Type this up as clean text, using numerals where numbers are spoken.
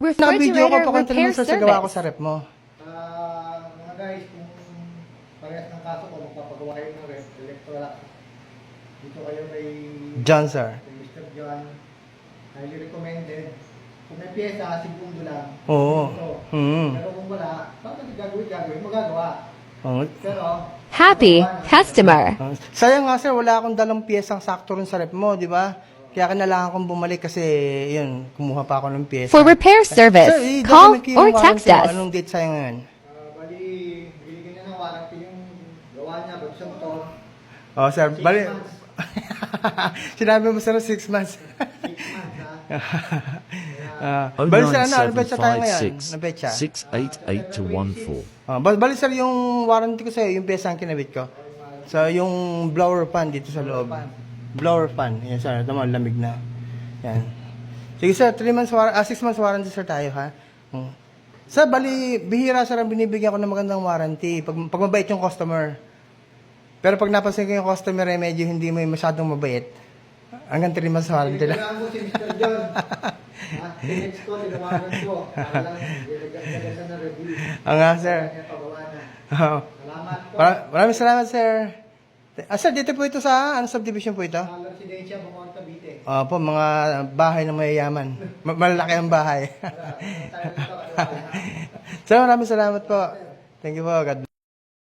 Naka-video ko, Refrigerator pakontrol mo repair sir sa gawa ko service. sa rep mo. Mga guys, kung parehas ng kaso ko, magpapagawa kayo ng Electrolux. Dito kayo kay John sir. Mr. John. Highly recommended. Kung may pyesa, 10 lang. Oo. Ito. Mm. Pero kung wala, bakit gagawin, magagawa. Oh. Pero, Happy customer. Sayang nga sir, wala akong dalang piyesang sakto rin sa rep mo, di ba? Kaya kailangan kong bumalik kasi, yun, kumuha pa ako ng piyesa. For repair service, call i-document ko yung or warranty text mo. us. Anong date sa'yo ngayon? bali, binigyan niya ng warranty yung gawa niya, buksan to. Oh, sir, 6 bali. months. Sinabi mo sir, 6 months. 6 months, ha? Bali sir, ano betsa tayo ngayon? 09756 Ano betsa? 688 to 14. Bali sir, yung warranty ko sa'yo, yung pyesa ang kinabit ko. So, yung blower fan dito sa loob. Blower fan. Yan sir, tama, lamig na. Yan. Sige sir, 6 months warranty sir tayo ha. Sir, bali, bihira sir ang binibigyan ko ng magandang warranty. Pag mabait yung customer. Pero pag napansin ko yung customer ay medyo hindi mo masyadong mabait, hanggang 3 months warranty lang. Kailangan ko si Mr. John. Tinext ko, tinawagan ko. Para lang, gagasan na review. Nga sir. Kanya pagawa na. Salamat po. Maraming salamat sir. Sir, dito po ito sa, ano subdivision po ito? Residensya, Bukong Cavite. Po, mga bahay ng mayayaman. Malalaki ang bahay. Sir, maraming salamat po. Thank you po. God bless.